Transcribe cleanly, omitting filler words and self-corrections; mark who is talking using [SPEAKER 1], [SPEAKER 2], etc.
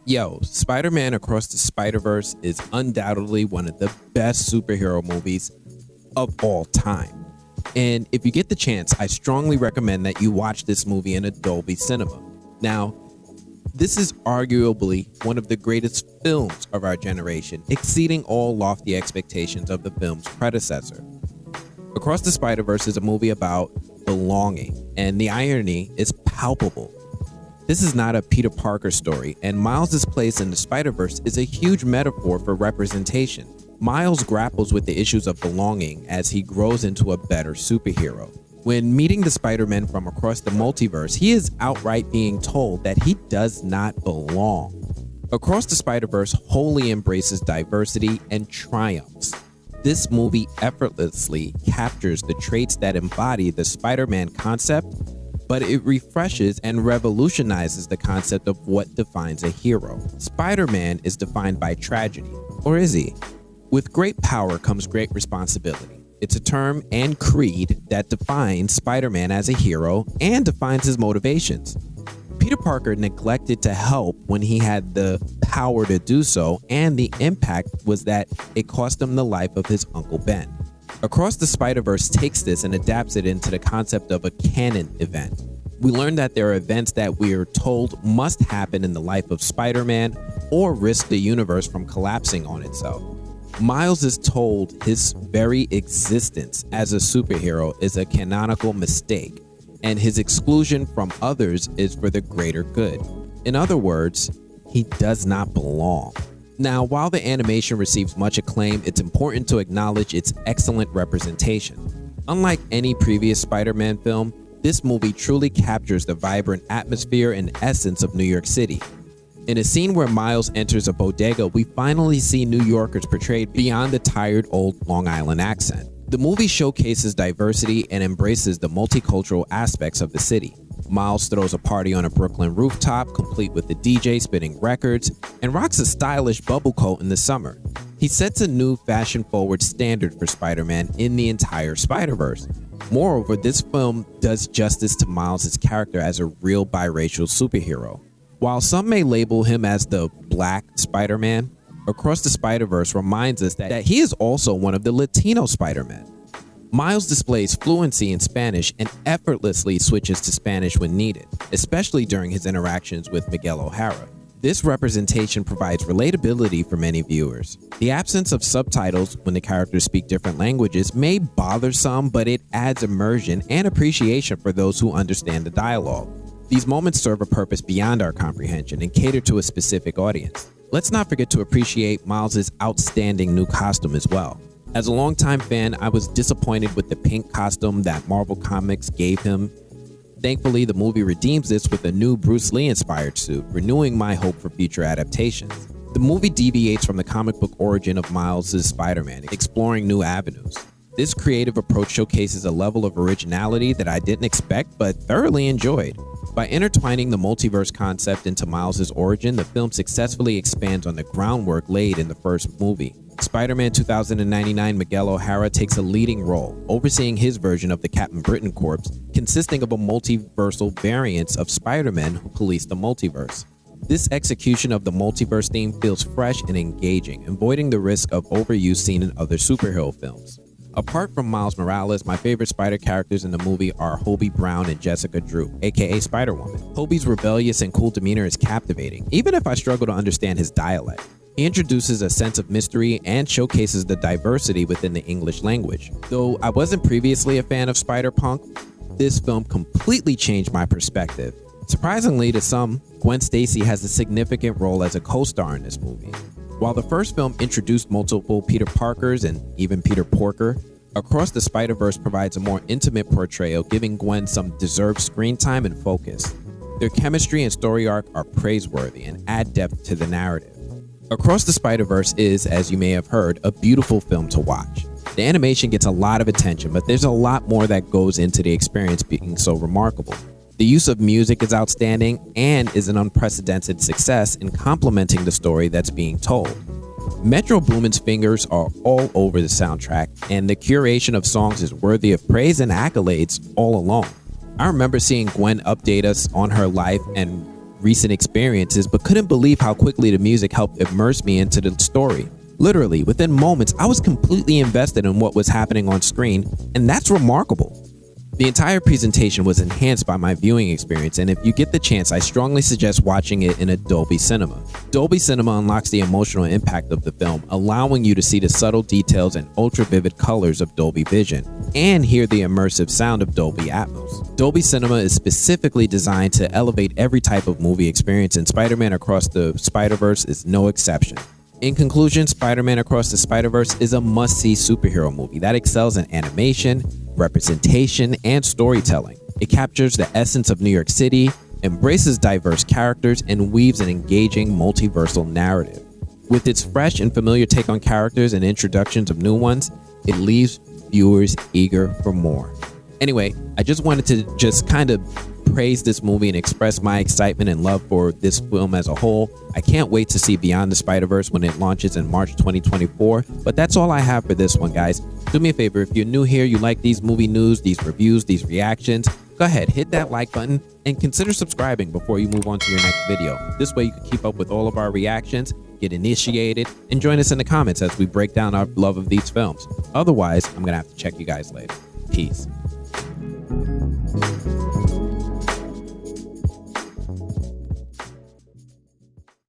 [SPEAKER 1] Yo, Spider-Man Across the Spider-Verse is undoubtedly one of the best superhero movies of all time. And if you get the chance, I strongly recommend that you watch this movie in a Dolby Cinema. Now, this is arguably one of the greatest films of our generation, exceeding all lofty expectations of the film's predecessor. Across the Spider-Verse is a movie about belonging, and the irony is palpable. This is not a Peter Parker story, and Miles' place in the Spider-Verse is a huge metaphor for representation. Miles grapples with the issues of belonging as he grows into a better superhero. When meeting the Spider-Man from across the multiverse, he is outright being told that he does not belong. Across the Spider-Verse wholly embraces diversity and triumphs. This movie effortlessly captures the traits that embody the Spider-Man concept, but it refreshes and revolutionizes the concept of what defines a hero. Spider-Man is defined by tragedy, or is he? With great power comes great responsibility. It's a term and creed that defines Spider-Man as a hero and defines his motivations. Peter Parker neglected to help when he had the power to do so, and the impact was that it cost him the life of his Uncle Ben. Across the Spider-Verse takes this and adapts it into the concept of a canon event. We learn that there are events that we are told must happen in the life of Spider-Man or risk the universe from collapsing on itself. Miles is told his very existence as a superhero is a canonical mistake, and his exclusion from others is for the greater good. In other words, he does not belong. Now, while the animation receives much acclaim, it's important to acknowledge its excellent representation. Unlike any previous Spider-Man film, this movie truly captures the vibrant atmosphere and essence of New York City. In a scene where Miles enters a bodega, we finally see New Yorkers portrayed beyond the tired old Long Island accent. The movie showcases diversity and embraces the multicultural aspects of the city. Miles throws a party on a Brooklyn rooftop, complete with the DJ spinning records, and rocks a stylish bubble coat in the summer. He sets a new fashion-forward standard for Spider-Man in the entire Spider-Verse. Moreover, this film does justice to Miles' character as a real biracial superhero. While some may label him as the Black Spider-Man, Across the Spider-Verse reminds us that he is also one of the Latino Spider-Men. Miles displays fluency in Spanish and effortlessly switches to Spanish when needed, especially during his interactions with Miguel O'Hara. This representation provides relatability for many viewers. The absence of subtitles when the characters speak different languages may bother some, but it adds immersion and appreciation for those who understand the dialogue. These moments serve a purpose beyond our comprehension and cater to a specific audience. Let's not forget to appreciate Miles' outstanding new costume as well. As a longtime fan, I was disappointed with the pink costume that Marvel Comics gave him. Thankfully, the movie redeems this with a new Bruce Lee-inspired suit, renewing my hope for future adaptations. The movie deviates from the comic book origin of Miles' Spider-Man, exploring new avenues. This creative approach showcases a level of originality that I didn't expect but thoroughly enjoyed. By intertwining the multiverse concept into Miles' origin, the film successfully expands on the groundwork laid in the first movie. Spider-Man 2099 Miguel O'Hara takes a leading role, overseeing his version of the Captain Britain Corps, consisting of a multiversal variants of Spider-Man who police the multiverse. This execution of the multiverse theme feels fresh and engaging, avoiding the risk of overuse seen in other superhero films. Apart from Miles Morales, my favorite Spider characters in the movie are Hobie Brown and Jessica Drew, aka Spider-Woman. Hobie's rebellious and cool demeanor is captivating, even if I struggle to understand his dialect. He introduces a sense of mystery and showcases the diversity within the English language. Though I wasn't previously a fan of Spider-Punk, this film completely changed my perspective. Surprisingly to some, Gwen Stacy has a significant role as a co-star in this movie. While the first film introduced multiple Peter Parkers and even Peter Porker, Across the Spider-Verse provides a more intimate portrayal, giving Gwen some deserved screen time and focus. Their chemistry and story arc are praiseworthy and add depth to the narrative. Across the Spider-Verse is, as you may have heard, a beautiful film to watch. The animation gets a lot of attention, but there's a lot more that goes into the experience being so remarkable. The use of music is outstanding and is an unprecedented success in complementing the story that's being told. Metro Boomin's fingers are all over the soundtrack, and the curation of songs is worthy of praise and accolades all along. I remember seeing Gwen update us on her life and recent experiences, but couldn't believe how quickly the music helped immerse me into the story. Literally, within moments, I was completely invested in what was happening on screen, and that's remarkable. The entire presentation was enhanced by my viewing experience, and if you get the chance, I strongly suggest watching it in a Dolby Cinema. Dolby Cinema unlocks the emotional impact of the film, allowing you to see the subtle details and ultra-vivid colors of Dolby Vision, and hear the immersive sound of Dolby Atmos. Dolby Cinema is specifically designed to elevate every type of movie experience, and Spider-Man Across the Spider-Verse is no exception. In conclusion, Spider-Man Across the Spider-Verse is a must-see superhero movie that excels in animation, representation, and storytelling. It captures the essence of New York City, embraces diverse characters, and weaves an engaging multiversal narrative. With its fresh and familiar take on characters and introductions of new ones, it leaves viewers eager for more. Anyway, I just wanted to kind of praise this movie and express my excitement and love for this film as a whole. I can't wait to see Beyond the Spider-Verse when it launches in March 2024, but that's all I have for this one, guys. Do me a favor, if you're new here, you like these movie news, these reviews, these reactions, go ahead, hit that like button and consider subscribing before you move on to your next video. This way you can keep up with all of our reactions, get initiated, and join us in the comments as we break down our love of these films. Otherwise, I'm gonna have to check you guys later. Peace.